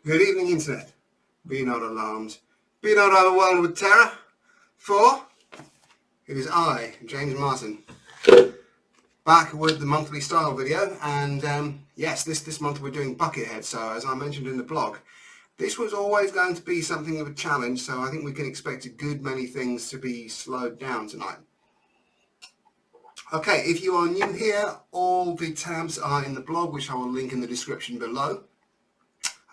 Good evening, Internet. Be not alarmed. Be not overwhelmed with terror, for it is I, James Martin, back with the monthly style video. And yes, this month we're doing Buckethead. So as I mentioned in the blog, this was always going to be something of a challenge. So I think we can expect a good many things to be slowed down tonight. Okay, if you are new here, all the tabs are in the blog, which I will link in the description below.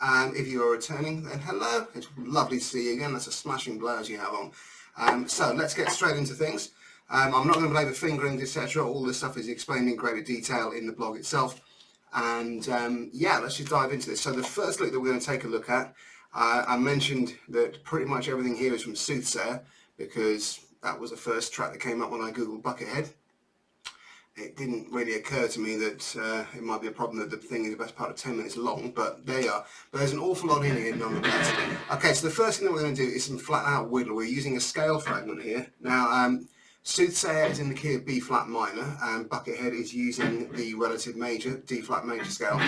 And if you are returning, then hello. It's lovely to see you again. That's a smashing blouse you have on. So let's get straight into things. I'm not going to belabor fingerings, etc. All this stuff is explained in greater detail in the blog itself. And yeah, let's just dive into this. So the first lick that we're going to take a look at, I mentioned that pretty much everything here is from Soothsayer, because that was the first track that came up when I googled Buckethead. It didn't really occur to me that it might be a problem that the thing is the best part of 10 minutes long, but there you are. But there's an awful lot in here nonetheless. Okay, so the first thing that we're going to do is some flat out whittle. We're using a scale fragment here. Now, Soothsayer is in the key of B flat minor, and Buckethead is using the relative major, D flat major scale.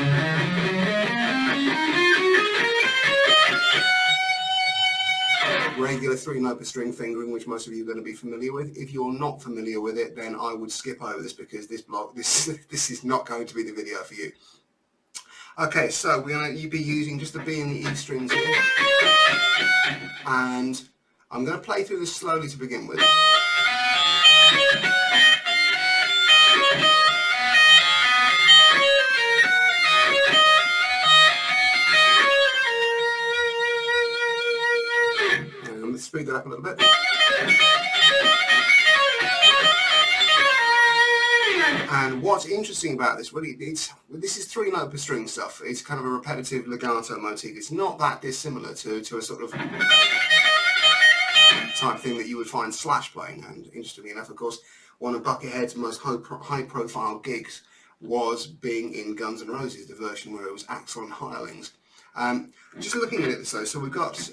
Regular 3-note per string fingering, which most of you are going to be familiar with. If you're not familiar with it, then I would skip over this, because this is not going to be the video for you. Okay, so we're going to be using just the B and the E strings here, and I'm going to play through this slowly to begin with. Let's speed that up a little bit. And what's interesting about this, really, this is 3-note per string stuff. It's kind of a repetitive legato motif. It's not that dissimilar to a sort of type thing that you would find Slash playing. And interestingly enough, of course, one of Buckethead's most high-profile gigs was being in Guns N' Roses, the version where it was Axl and Hirelings. Just looking at it, so we've got...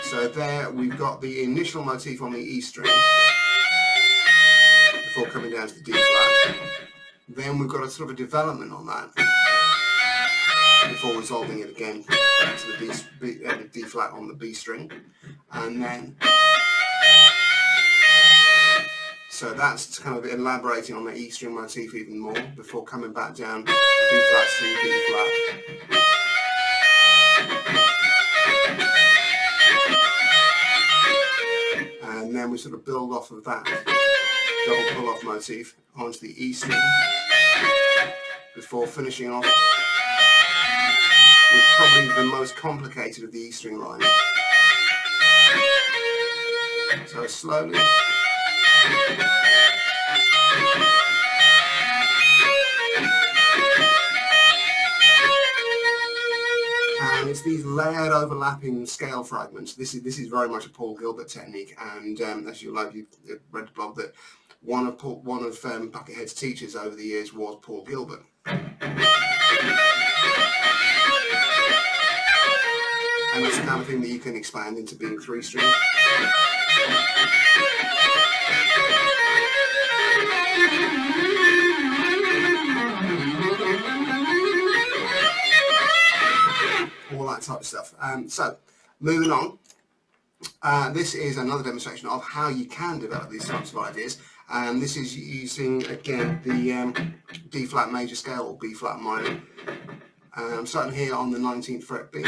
So there we've got the initial motif on the E string before coming down to the D flat. Then we've got a sort of a development on that before resolving it again back to the D flat on the B string. And then, so that's kind of elaborating on the E string motif even more before coming back down D flat, C, D flat. And then we sort of build off of that double pull-off motif onto the E string before finishing off with probably the most complicated of the E string lines. So slowly. And it's these layered overlapping scale fragments. This is very much a Paul Gilbert technique, and as you've read the blog, that one of Buckethead's teachers over the years was Paul Gilbert. And that's the kind of thing that you can expand into being 3-string. All that type of stuff. So, moving on, this is another demonstration of how you can develop these types of ideas, and this is using, again, the D flat major scale, or B flat minor. I'm starting here on the 19th fret B.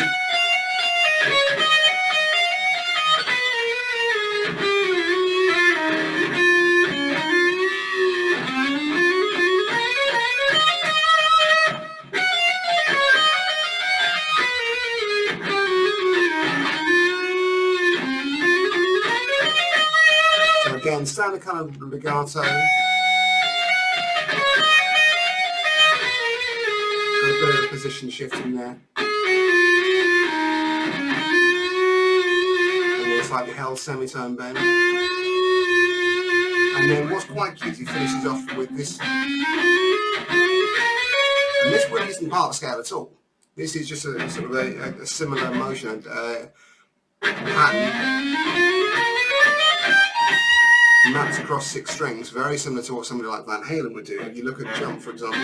Again, standard kind of legato. Got a bit of a position shift in there. And then slightly held semitone bend. And then what's quite cute, he finishes off with this. And this really isn't part of the scale at all. This is just a sort of a similar motion pattern. Mapped across 6 strings, very similar to what somebody like Van Halen would do. If you look at Jump, for example,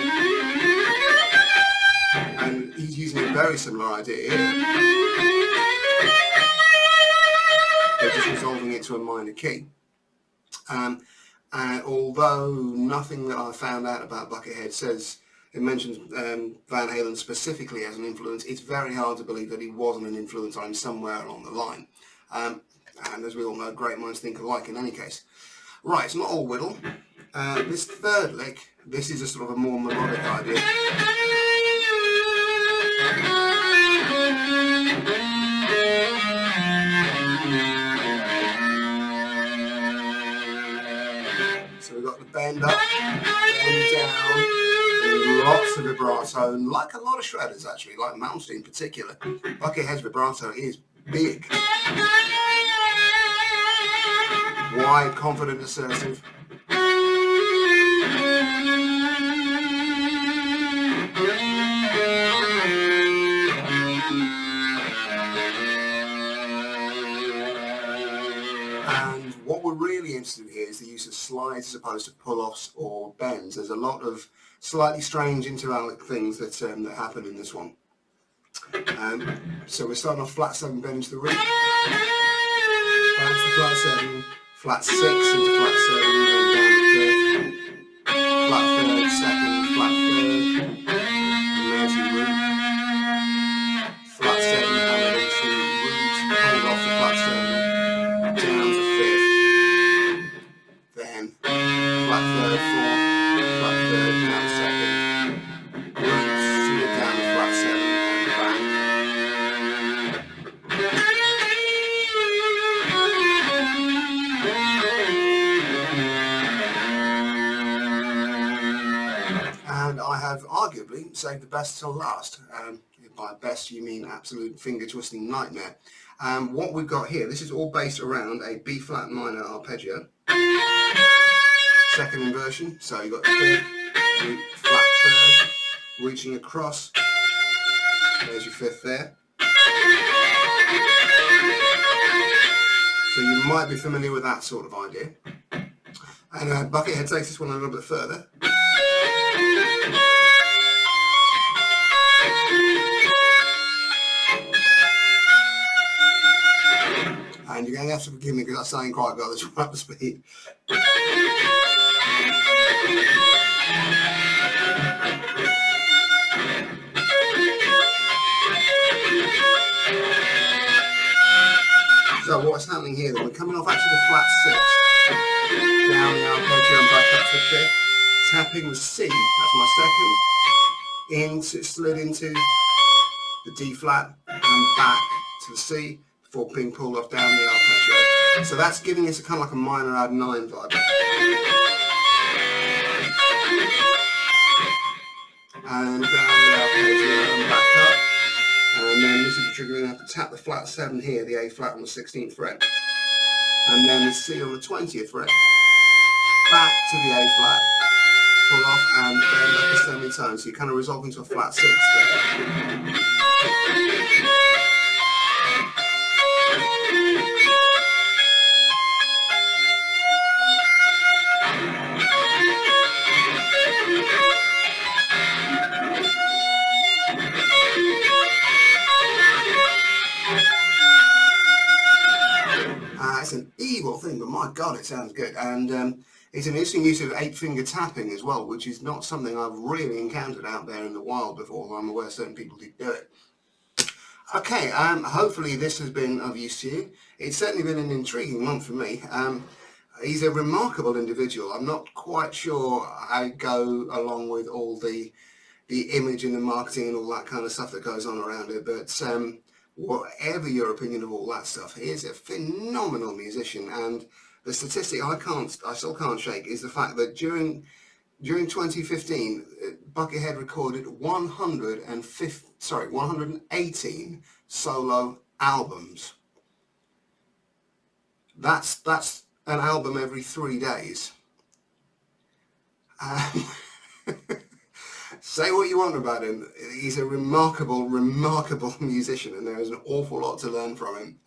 And he's using a very similar idea here. They're just resolving it to a minor key. And although nothing that I found out about Buckethead says, it mentions Van Halen specifically as an influence, it's very hard to believe that he wasn't an influence on him somewhere along the line. And as we all know, great minds think alike in any case. Right, it's not all whittle. This third lick, this is a sort of a more melodic idea. So we've got the bend up, bend down, and lots of vibrato, and like a lot of shredders actually, like Malmsteen in particular. Buckethead's vibrato is big. Wide, confident, assertive. And what we're really interested in here is the use of slides as opposed to pull-offs or bends. There's a lot of slightly strange intervallic things that happen in this one. So we're starting off flat 7 bend into the root, back to flat 7, flat 6 into flat 7, then down to 3rd, flat 3rd, 2nd, flat 3rd, and there's your root, flat 7, and then into root, hold off the flat 7, down to 5th, then flat 3rd, 4th, flat 3rd, down 2nd, root, see it down to flat 7, and back. And I have arguably saved the best till last. By best you mean absolute finger twisting nightmare. What we've got here, this is all based around a B flat minor arpeggio. Second inversion, so you've got 5th, root, flat 3rd, reaching across. There's your 5th there. So you might be familiar with that sort of idea. And Buckethead takes this one a little bit further. And you're going to have to forgive me because I sang quite well this one up to speed. So what's happening here then, we're coming off actually the flat 6, down the arpeggio and back up to the 5th, tapping the C, that's my second, slid into the D flat and back to the C before being pulled off down the arpeggio. So that's giving us a kind of like a minor add 9 vibe. And down the arpeggio and back up. And then this is the trigger, we're going to have to tap the flat 7 here, the A flat on the 16th fret. And then the C on the 20th fret. Back to the A flat. Pull off and bend up a semitone. So you're kind of resolving to a flat 6 there. It's an evil thing, but my God, it sounds good. And it's an interesting use of 8-finger tapping as well, which is not something I've really encountered out there in the wild before. I'm aware certain people do it. Okay, hopefully this has been of use to you. It's certainly been an intriguing month for me. He's a remarkable individual. I'm not quite sure I go along with all the image and the marketing and all that kind of stuff that goes on around it, but whatever your opinion of all that stuff, he is a phenomenal musician. And the statistic I still can't shake is the fact that during 2015, Buckethead recorded 118 solo albums. That's an album every 3 days. Say what you want about him, he's a remarkable musician, and there is an awful lot to learn from him.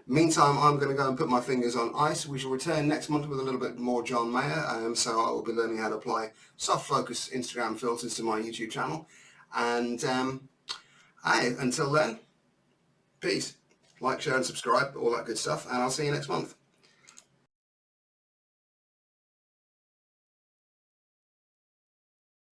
Meantime, I'm going to go and put my fingers on ice. We shall return next month with a little bit more John Mayer, so I will be learning how to apply soft focus Instagram filters to my YouTube channel. And hey, until then, peace. Like, share and subscribe, all that good stuff, and I'll see you next month.